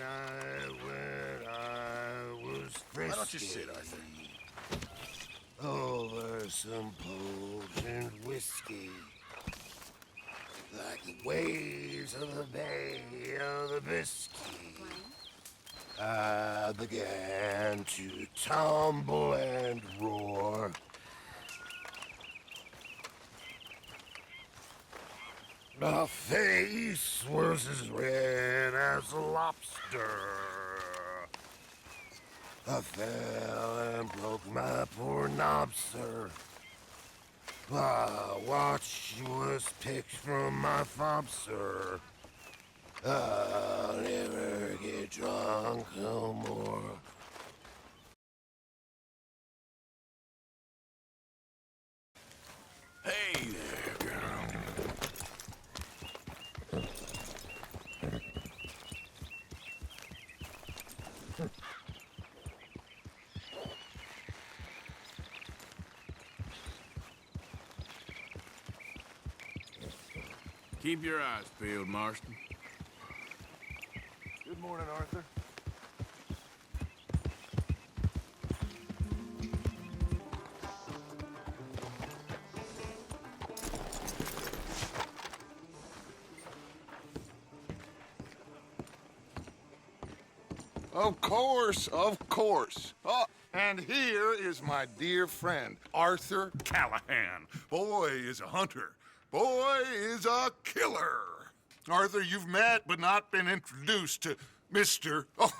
night when I was frisky. Why don't you sit, Arthur? Over some potent whiskey. Like the waves of the Bay of the Biscay. I began to tumble and roar. My face was as red as a lobster. I fell and broke my poor knob, sir. My watch was picked from my fob, sir. I'll never get drunk no more. Hey there, girl. Keep your eyes peeled, Marston. Good morning, Arthur. Of course, of course. Oh, and here is my dear friend, Arthur Callahan. Boy is a hunter. Boy is a killer. Arthur, you've met but not been introduced to Mr. Oh,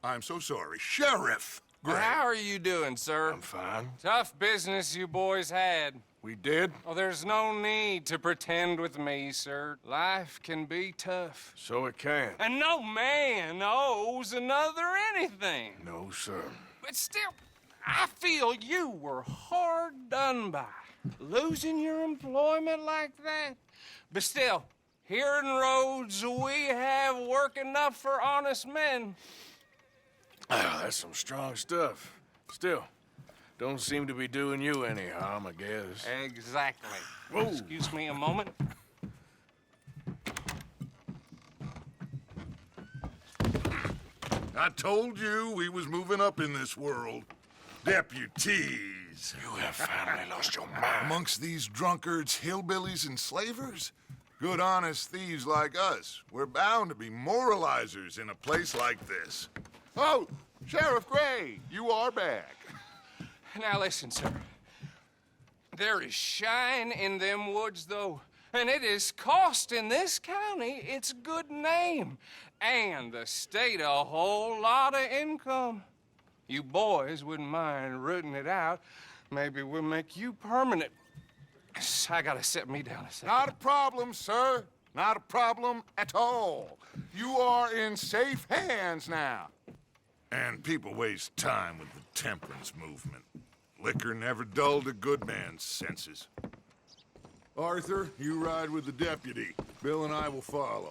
I'm so sorry, Sheriff Gray. How are you doing, sir? I'm fine. Tough business you boys had. We did? Oh, there's no need to pretend with me, sir. Life can be tough. So it can. And no man owes another anything. No, sir. But still, I feel you were hard done by. Losing your employment like that. But still, here in Rhodes, we have work enough for honest men. Ah, that's some strong stuff. Still, don't seem to be doing you any harm, I guess. Exactly. Whoa. Excuse me a moment. I told you we was moving up in this world. Deputies. You have finally lost your mind. Amongst these drunkards, hillbillies, and slavers? Good honest thieves like us. We're bound to be moralizers in a place like this. Oh, Sheriff Gray, you are back. Now listen, sir. There is shine in them woods, though, and it is costing this county its good name and the state a whole lot of income. You boys wouldn't mind rooting it out. Maybe we'll make you permanent. I gotta set me down a second. Not a problem, sir. Not a problem at all. You are in safe hands now. And people waste time with the temperance movement. Liquor never dulled a good man's senses. Arthur, you ride with the deputy. Bill and I will follow.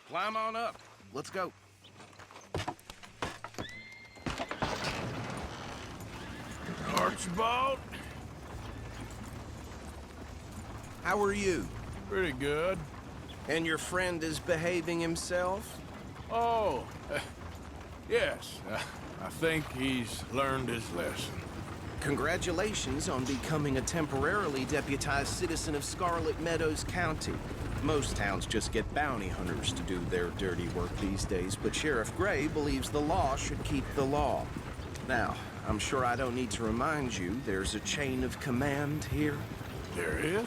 Climb on up. Let's go. Archibald? How are you? Pretty good. And your friend is behaving himself? Oh, yes. I think he's learned his lesson. Congratulations on becoming a temporarily deputized citizen of Scarlet Meadows County. Most towns just get bounty hunters to do their dirty work these days, but Sheriff Gray believes the law should keep the law. Now, I'm sure I don't need to remind you there's a chain of command here. There is?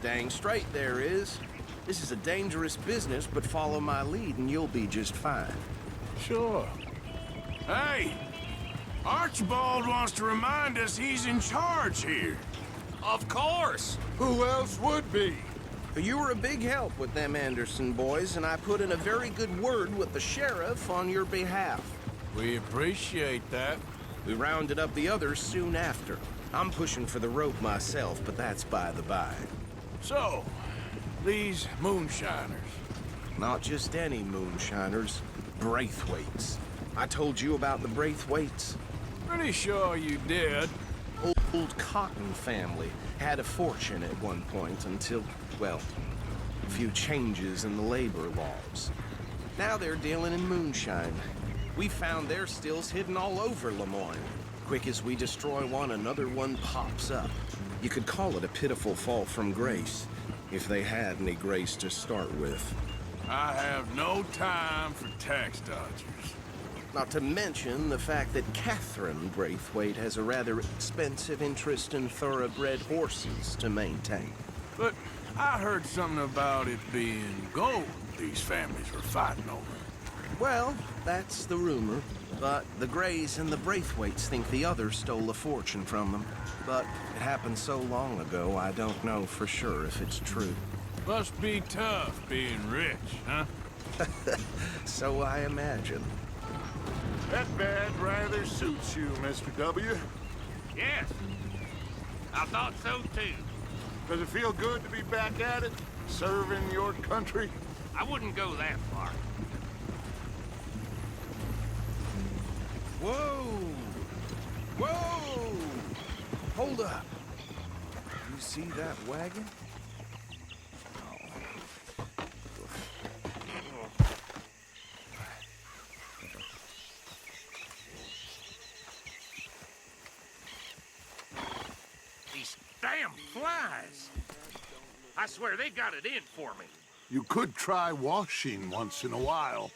Dang straight there is. This is a dangerous business, but follow my lead and you'll be just fine. Sure. Hey! Archibald wants to remind us he's in charge here. Of course. Who else would be? You were a big help with them Anderson boys, and I put in a very good word with the sheriff on your behalf. We appreciate that. We rounded up the others soon after. I'm pushing for the rope myself, but that's by the by. So, these moonshiners. Not just any moonshiners, Braithwaites. I told you about the Braithwaites. Pretty sure you did. Old Cotton family had a fortune at one point until, well, a few changes in the labor laws. Now they're dealing in moonshine. We found their stills hidden all over Lemoyne. Quick as we destroy one, another one pops up. You could call it a pitiful fall from grace, if they had any grace to start with. I have no time for tax dodgers. Not to mention the fact that Catherine Braithwaite has a rather expensive interest in thoroughbred horses to maintain. But I heard something about it being gold these families were fighting over. Well, that's the rumor. But the Greys and the Braithwaites think the others stole a fortune from them. But it happened so long ago, I don't know for sure if it's true. Must be tough being rich, huh? So I imagine. That bad rather suits you, Mr. W. Yes. I thought so too. Does it feel good to be back at it, serving your country? I wouldn't go that far. Whoa! Whoa! Hold up. You see that wagon? These damn flies. I swear they got it in for me. You could try washing once in a while.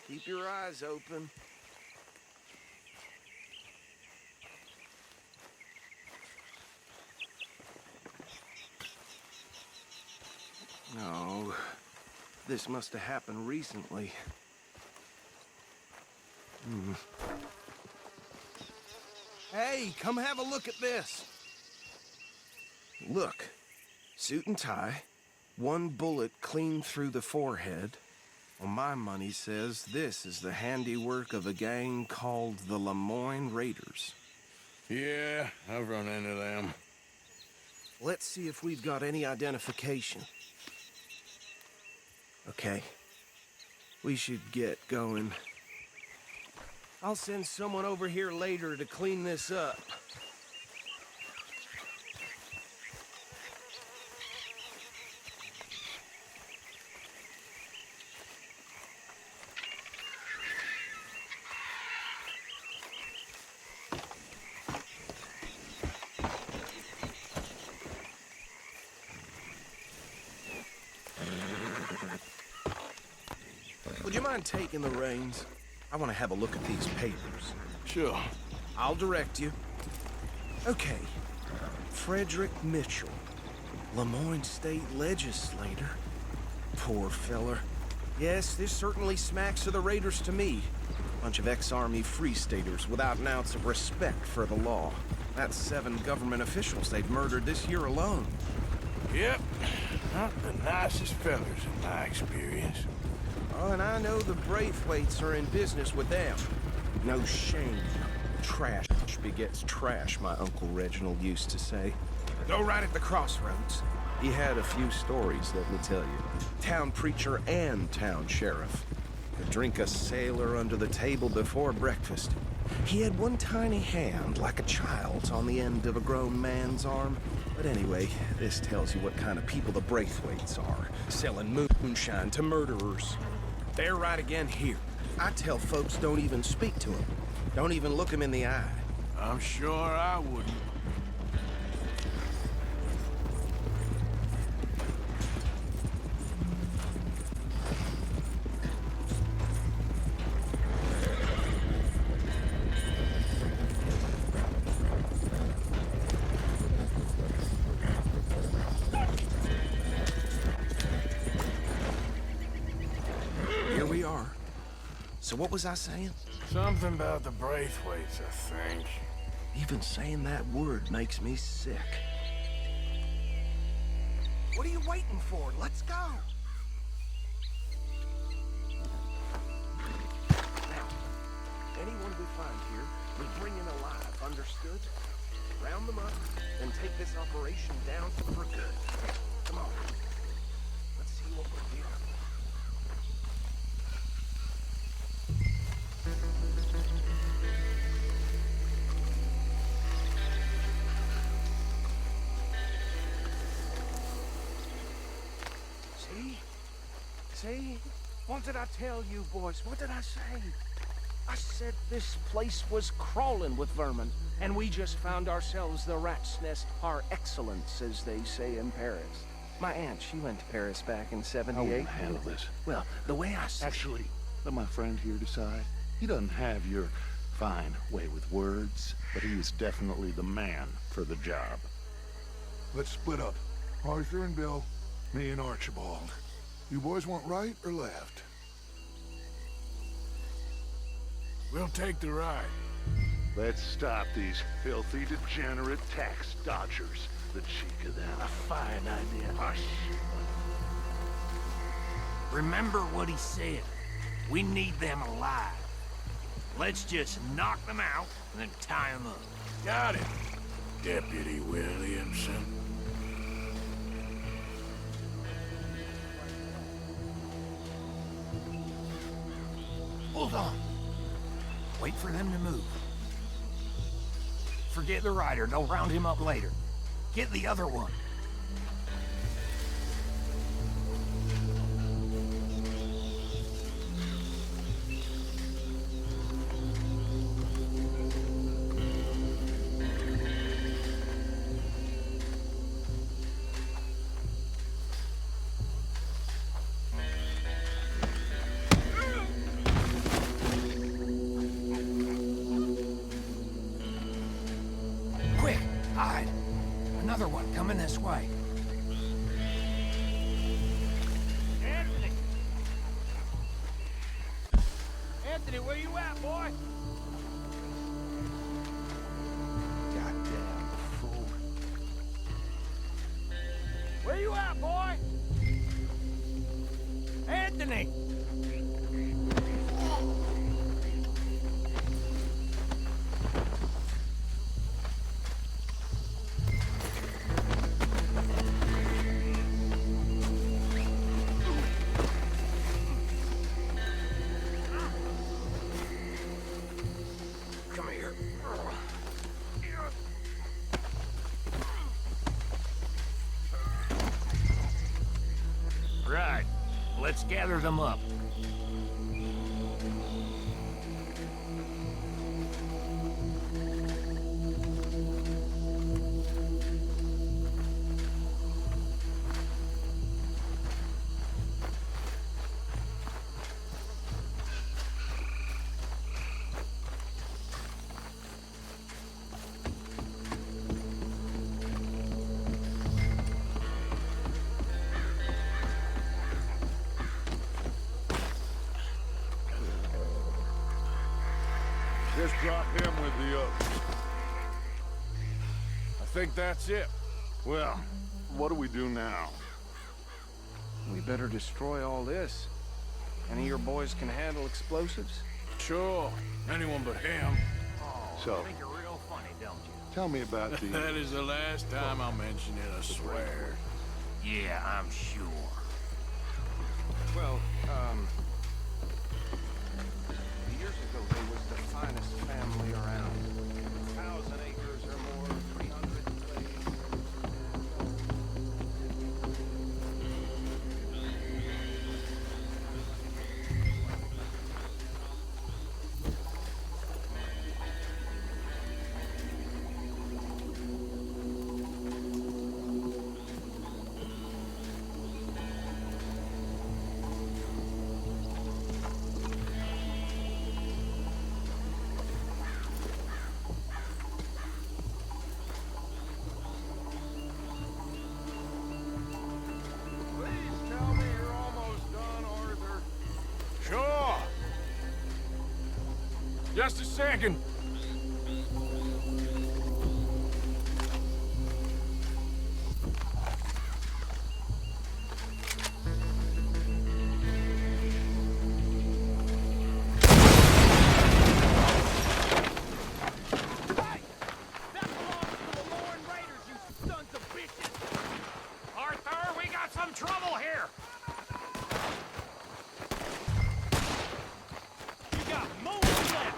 Keep your eyes open. No, this must have happened recently. Hey, come have a look at this. Look, suit and tie, one bullet clean through the forehead. Well, my money says this is the handiwork of a gang called the Lemoyne Raiders. Yeah, I've run into them. Let's see if we've got any identification. Okay. We should get going. I'll send someone over here later to clean this up. Would you mind taking the reins? I want to have a look at these papers. Sure. I'll direct you. Okay. Frederick Mitchell, Lemoyne State Legislator. Poor feller. Yes, this certainly smacks of the Raiders to me. Bunch of ex-Army Free Staters without an ounce of respect for the law. That's 7 government officials they've murdered this year alone. Yep. Not the nicest fellers in my experience. Oh, and I know the Braithwaites are in business with them. No shame. Trash begets trash, my Uncle Reginald used to say. Go right at the crossroads. He had a few stories, let me tell you. Town preacher and town sheriff. Could drink a sailor under the table before breakfast. He had one tiny hand, like a child's, on the end of a grown man's arm. But anyway, this tells you what kind of people the Braithwaites are. Selling moonshine to murderers. They're right again here. I tell folks don't even speak to them. Don't even look them in the eye. I'm sure I wouldn't. Here we are. So what was I saying? Something about the Braithwaites, I think. Even saying that word makes me sick. What are you waiting for? Let's go! Now, anyone we find here, we bring in alive, understood? Round them up, and take this operation down for good. Come on. Let's see what we're dealing with. See? See? What did I tell you, boys? What did I say? I said this place was crawling with vermin, and we just found ourselves the rat's nest par excellence, as they say in Paris. My aunt, she went to Paris back in I '78. won't handle this. Well, the way I see Actually, let my friend here decide. He doesn't have your fine way with words, but he is definitely the man for the job. Let's split up. Arthur and Bill, me and Archibald. You boys want right or left? We'll take the right. Let's stop these filthy, degenerate tax dodgers. The cheek of them. A fine idea. Hush. Remember what he said. We need them alive. Let's just knock them out and then tie them up. Got it, Deputy Williamson. Hold on. Wait for them to move. Forget the rider. They'll round him up later. Get the other one. Quick, hide. Another one coming this way. Anthony! Anthony, where you at, boy? Goddamn fool. Where you at, boy? Anthony! Come here. Right. Let's gather them up. Just drop him with the others. I think that's it. Well, what do we do now? We better destroy all this. Any of your boys can handle explosives? Sure. Anyone but him. So, Think you're real funny, don't you? tell me about the... That is the last time I'll mention it, I swear. Yeah, I'm sure. Well, years ago, they was the finest family around. 1,000 acres or more, 300 slaves. Please tell me you're almost done, Arthur. Sure. Just a second. That belongs to the Lorne Raiders, you sons of bitches! Arthur, we got some trouble here! You got moments left!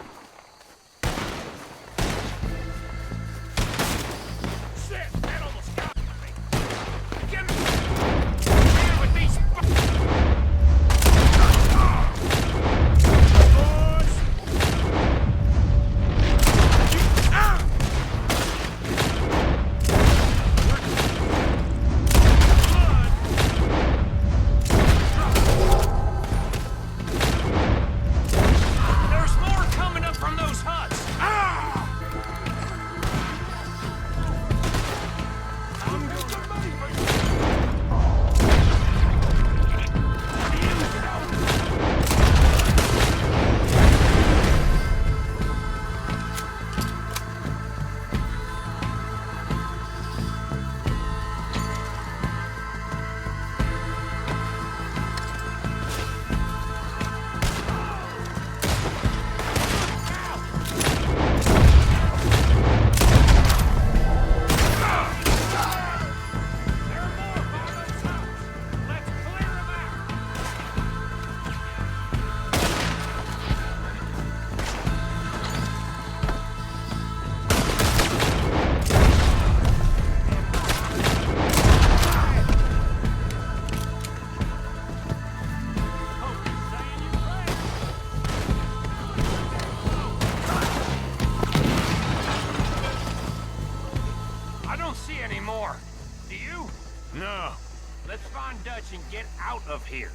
of here.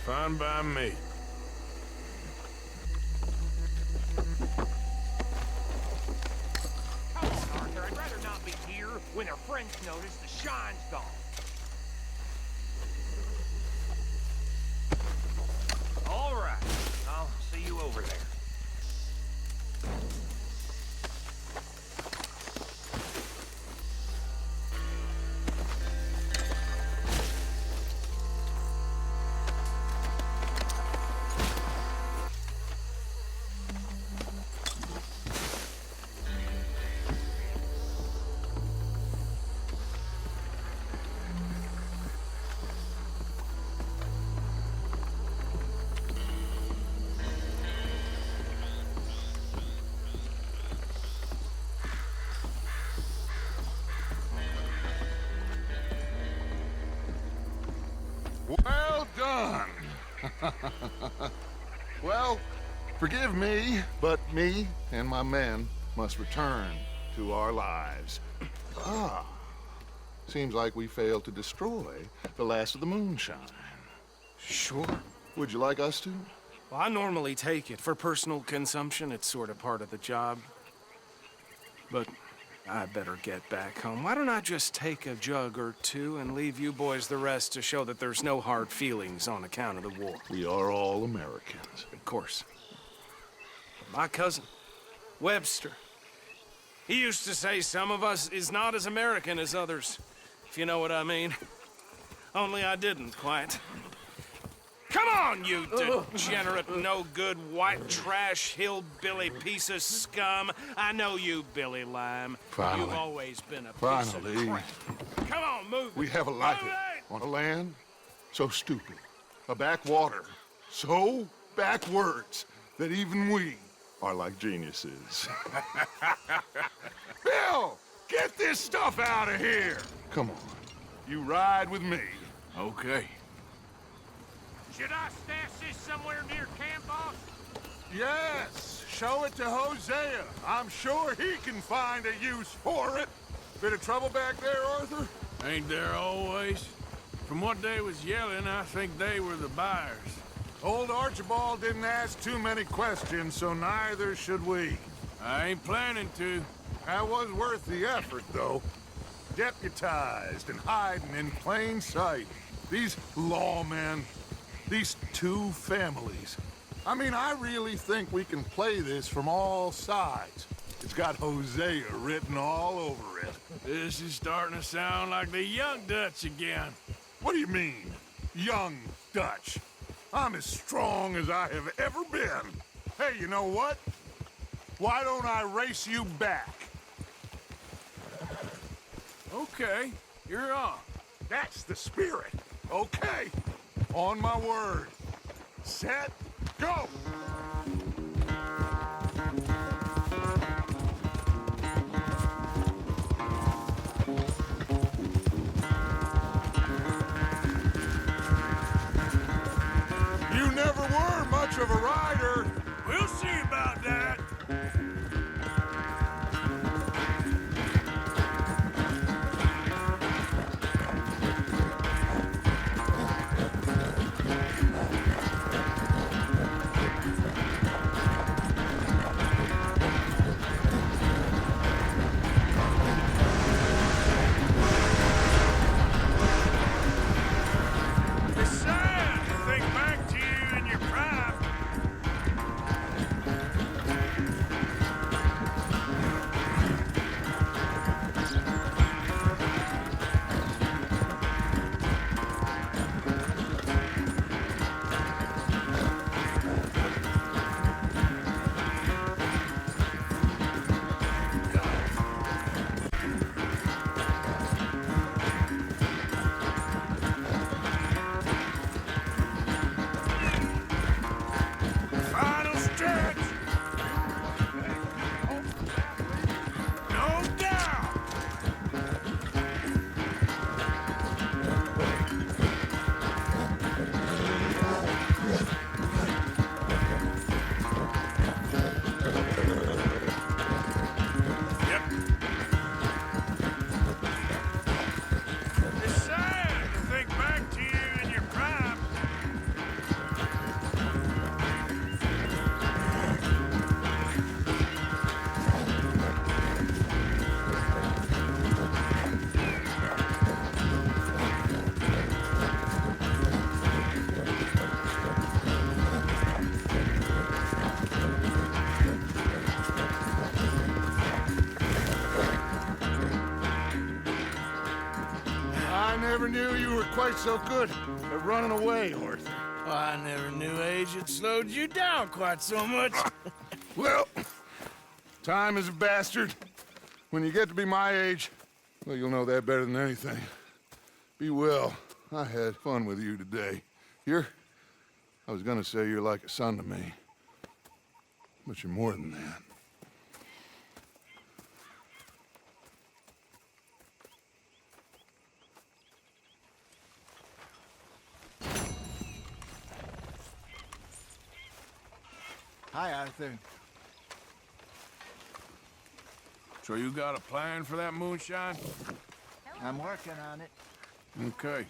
Fine by me. Come on, Arthur. I'd rather not be here when their friends notice the shine's gone. All right. I'll see you over there. Well done. Well, forgive me, but me and my men must return to our lives. Seems like we failed to destroy the last of the moonshine. Sure. Would you like us to? Well, I normally take it. For personal consumption, it's sort of part of the job. But I better get back home. Why don't I just take a jug or two and leave you boys the rest to show that there's no hard feelings on account of the war? We are all Americans. Of course. My cousin, Webster, he used to say some of us is not as American as others, if you know what I mean. Only I didn't quite. Come on, you degenerate, no-good, white trash, hillbilly piece of scum. I know you, Billy Lime. Finally. You've always been a piece Finally. of crap. Come on, move. We have a life Move it! on a land so stupid, a backwater so backwards that even we are like geniuses. Bill, get this stuff out of here. Come on, you ride with me. Okay. Should I stash this somewhere near camp, boss? Yes, show it to Hosea. I'm sure he can find a use for it. Bit of trouble back there, Arthur? Ain't there always? From what they was yelling, I think they were the buyers. Old Archibald didn't ask too many questions, so neither should we. I ain't planning to. That was worth the effort, though. Deputized and hiding in plain sight. These lawmen, these two families. I mean, I really think we can play this from all sides. It's got Hosea written all over it. This is starting to sound like the Young Dutch again. What do you mean, young Dutch? I'm as strong as I have ever been. Hey, you know what? Why don't I race you back? Okay, you're on. That's the spirit. Okay, on my word. Set, go! You never were much of a rider. We'll see about that. It's sad to think back to you in your prime. quite so good at running away, Arthur. Oh, I never knew age had slowed you down quite so much. Well, time is a bastard. When you get to be my age, well, you'll know that better than anything. Be well. I had fun with you today. I was gonna say you're like a son to me, but you're more than that. Hi, Arthur. So you got a plan for that moonshine? I'm working on it. Okay.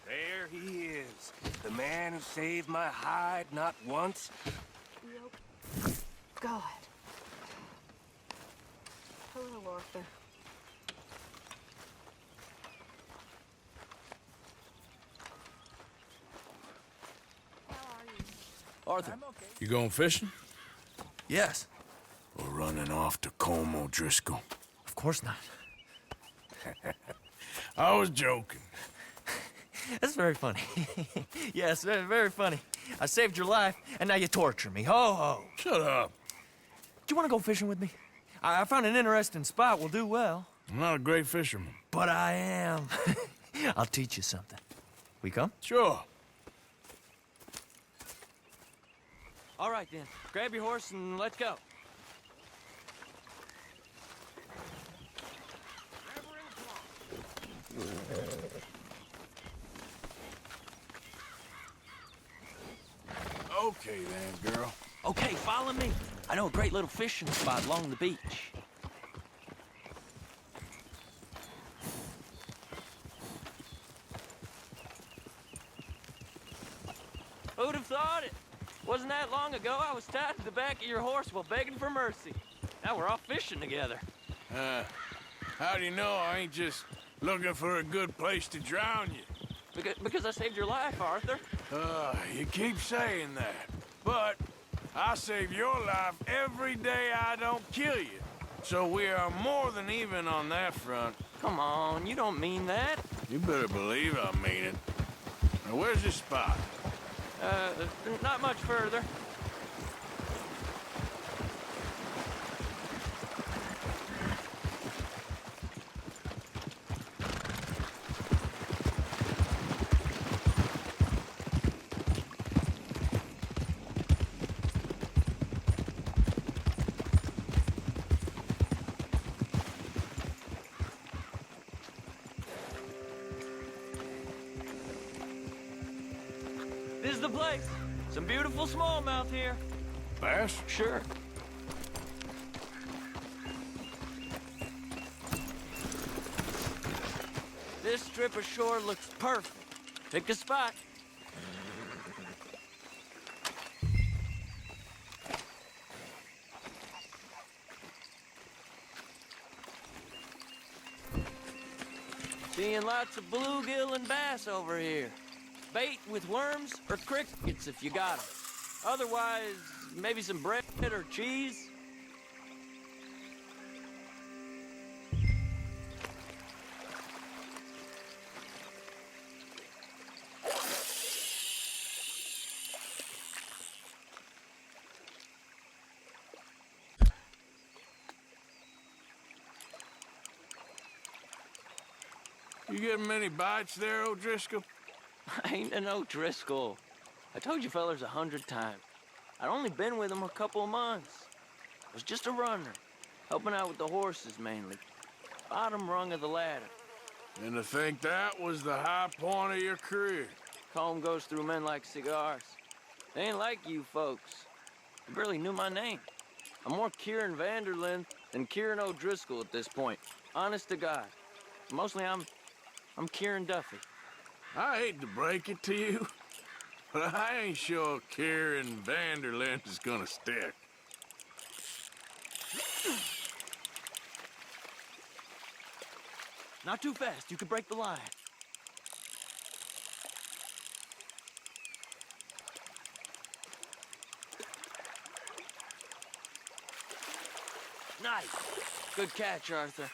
There he is. The man who saved my hide not once. God. Hello, Arthur. Arthur. You going fishing? Yes. Or running off to Colm O'Driscoll? Of course not. I was joking. That's very funny. Yes, very, very funny. I saved your life, and now you torture me. Ho, ho. Shut up. Do you want to go fishing with me? I found an interesting spot. We'll do well. I'm not a great fisherman. But I am. I'll teach you something. We come? Sure. All right, then. Grab your horse and let's go. Okay then, girl. Okay, follow me. I know a great little fishing spot along the beach. Who'd have thought it? Wasn't that long ago I was tied to the back of your horse while begging for mercy. Now we're off fishing together. How do you know I ain't just looking for a good place to drown you? Because I saved your life, Arthur. You keep saying that. But I save your life every day I don't kill you. So we are more than even on that front. Come on, you don't mean that. You better believe I mean it. Now, where's this spot? Not much further. This is the place. Some beautiful smallmouth here. Bass? Sure. This strip of shore looks perfect. Pick a spot. Seeing lots of bluegill and bass over here. Bait with worms or crickets if you got 'em. Otherwise, maybe some bread or cheese. You getting many bites there, O'Driscoll? I ain't an O'Driscoll. I told you fellers 100 times. I'd only been with him a couple of months. I was just a runner, helping out with the horses mainly. Bottom rung of the ladder. And to think that was the high point of your career. Colm goes through men like cigars. They ain't like you folks. They barely knew my name. I'm more Kieran Vanderlyn than Kieran O'Driscoll at this point. Honest to God. Mostly I'm Kieran Duffy. I hate to break it to you, but I ain't sure Kieran Vanderlyn is gonna stick. Not too fast, you could break the line. Nice. Good catch, Arthur.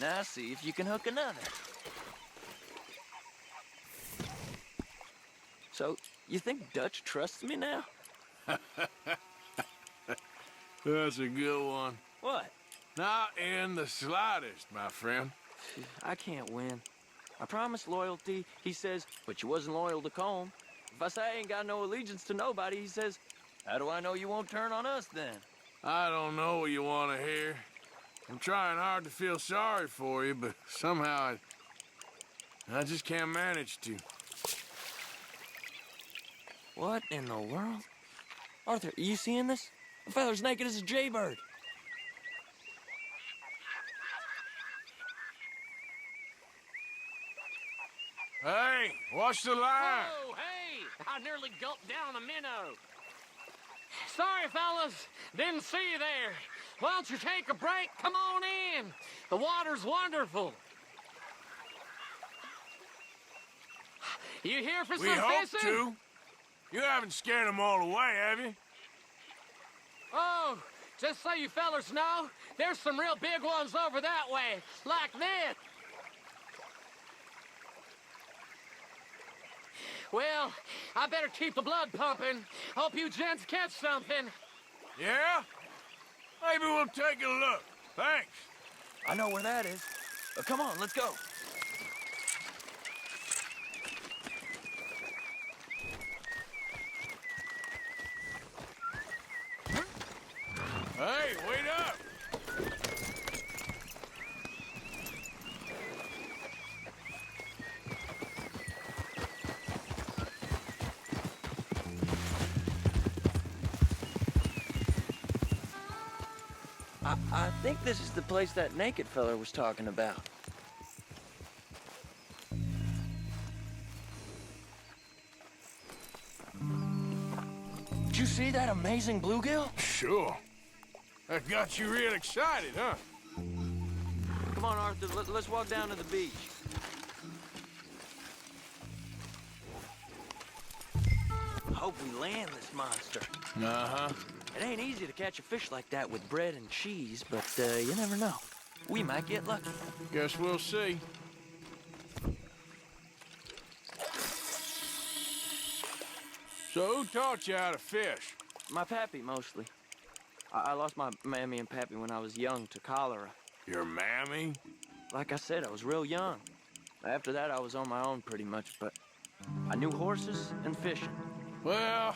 Now see if you can hook another. So, you think Dutch trusts me now? That's a good one. What? Not in the slightest, my friend. I can't win. I promised loyalty, he says, but you wasn't loyal to Colm. If I say I ain't got no allegiance to nobody, he says, how do I know you won't turn on us then? I don't know what you want to hear. I'm trying hard to feel sorry for you, but somehow I just can't manage to. What in the world? Arthur, are you seeing this? The fella's naked as a jaybird. Hey, watch the line! Whoa, hey! I nearly gulped down a minnow. Sorry, fellas. Didn't see you there. Why don't you take a break? Come on in. The water's wonderful. You here for We some hope fishing? to. You haven't scared them all away, have you? Oh, just so you fellas know, there's some real big ones over that way, like this. Well, I better keep the blood pumping. Hope you gents catch something. Yeah? Maybe we'll take a look. Thanks. I know where that is. Come on, let's go. Hey, wait up! I think this is the place that naked fella was talking about. Did you see that amazing bluegill? Sure. That got you real excited, huh? Come on, Arthur, let's walk down to the beach. Hope we land this monster. Uh-huh. It ain't easy to catch a fish like that with bread and cheese, but you never know. We might get lucky. Guess we'll see. So who taught you how to fish? My pappy, mostly. I lost my mammy and pappy when I was young to cholera. Your mammy? Like I said, I was real young. After that, I was on my own pretty much, but I knew horses and fishing. Well,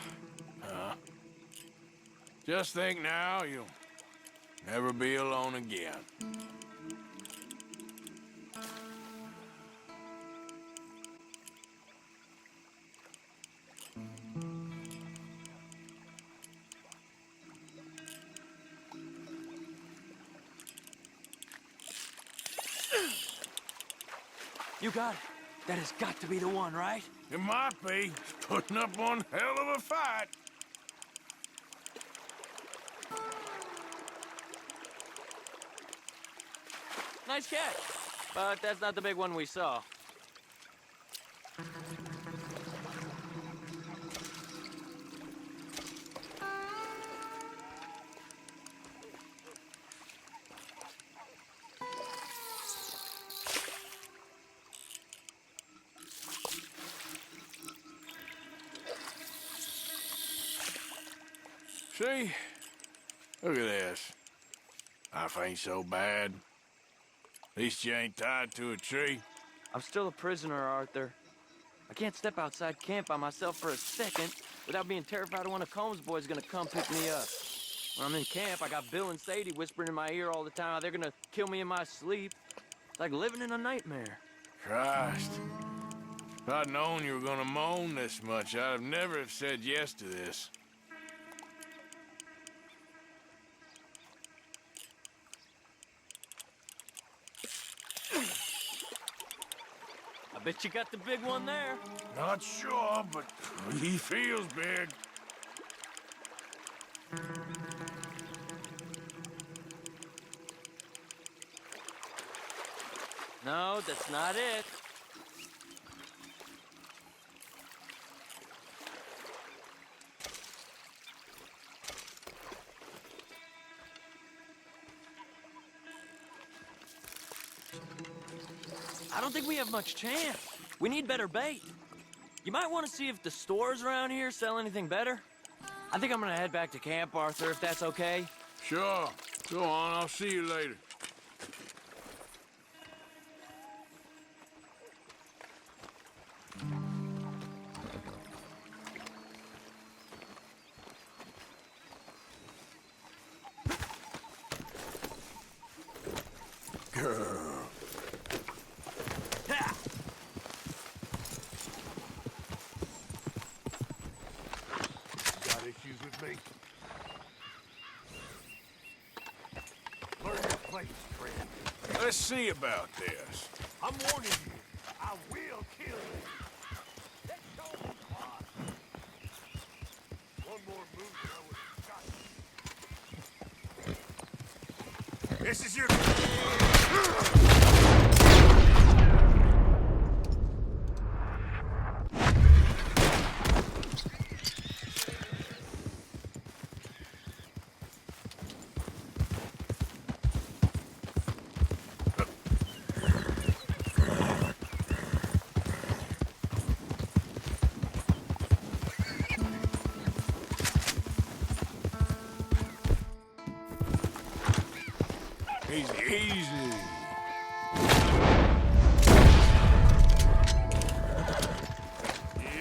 just think now you'll never be alone again. You got it. That has got to be the one, right? It might be. It's putting up one hell of a fight. Nice catch. But that's not the big one we saw. See? Look at this. Life ain't so bad. At least you ain't tied to a tree. I'm still a prisoner, Arthur. I can't step outside camp by myself for a second without being terrified one of Colm's boys gonna come pick me up. When I'm in camp, I got Bill and Sadie whispering in my ear all the time how they're gonna kill me in my sleep. It's like living in a nightmare. Christ. If I'd known you were gonna moan this much, I'd have never have said yes to this. I bet you got the big one there. Not sure, but he feels big. No, that's not it. I don't think we have much chance. We need better bait. You might want to see if the stores around here sell anything better. I think I'm gonna head back to camp, Arthur, if that's okay. Sure. Go on, I'll see you later. Girl. Got issues with me? Learn your place, friend. Let's see about this. I'm warning you. I will kill you. Let's show them class. One more move and I would have shot you. This is your... Easy, easy. Yep.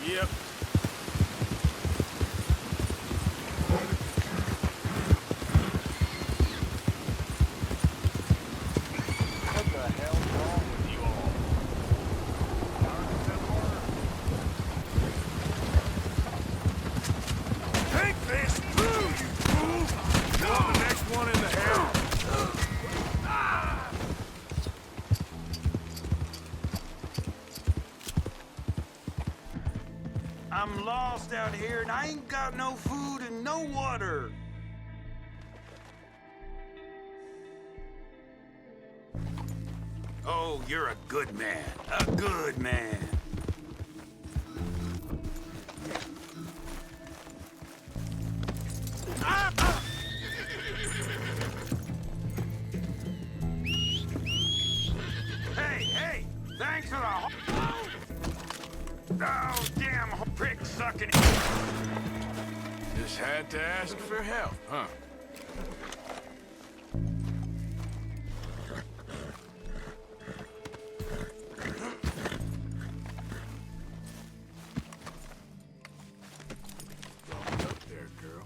Yep. What the hell's wrong with you all? Take this through, you fool! You're the next one in the hell. I'm lost out here and I ain't got no food and no water. Oh, you're a good man. A good man. Hey, hey! Thanks for the... Oh, damn prick sucking. Just had to ask for help, huh? Up there, girl.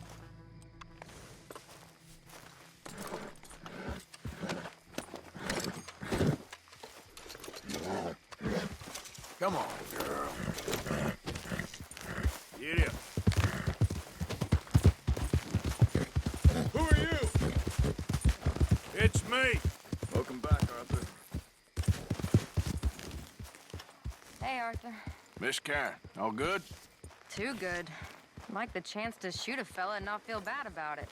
Come on, girl. Get up. Who are you? It's me. Welcome back, Arthur. Hey, Arthur. Miss Karen, all good? Too good. I'd like the chance to shoot a fella and not feel bad about it.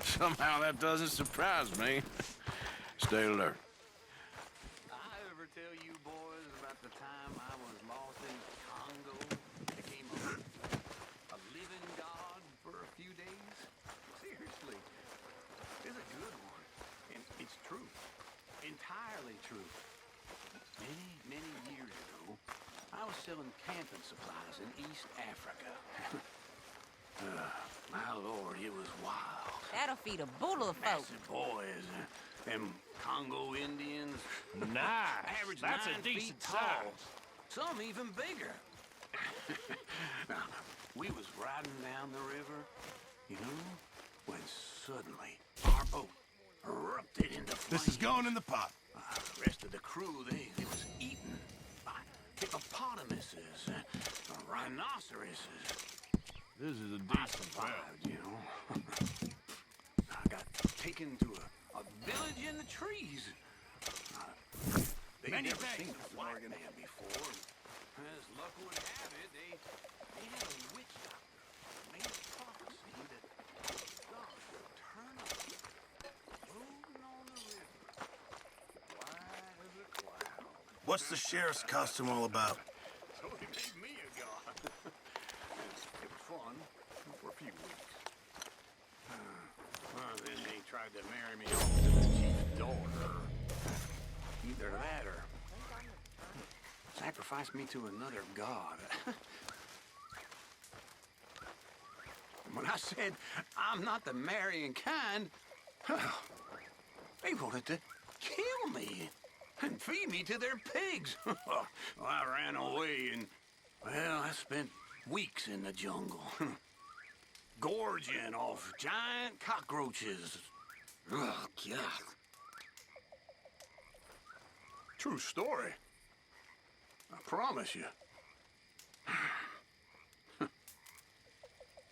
Somehow that doesn't surprise me. Stay alert. I ever tell you boys about the time I was lost in Congo, became a living god for a few days? Seriously, it's a good one. And it's true. Entirely true. Many, many years ago, I was selling camping supplies in East Africa. My lord, it was wild. That'll feed a boodle of folks. Massive boys, Them Congo Indians. Nice. Average That's 9 a decent feet tall. size. Some even bigger. Now, we was riding down the river, you know, when suddenly our boat erupted into flames. This is going in the pot. The rest of the crew, they was eaten by hippopotamuses, rhinoceroses. This is a I decent survived, you know. I got taken to a village in the trees. They Many never thanks, seen a Mr. white Morgan. man before. As luck would have it, they had a witch doctor made a prophecy that God would turn up, floating on the river, white as a cloud. What's the sheriff's costume all about? So he made me a god. It was fun for a few weeks. Then they tried to marry me off to the chief's daughter. Either that or sacrifice me to another god. When I said I'm not the marrying kind, they wanted to kill me and feed me to their pigs. Well, I ran away and, well, I spent weeks in the jungle, gorging off giant cockroaches. Oh, God. True story. I promise you.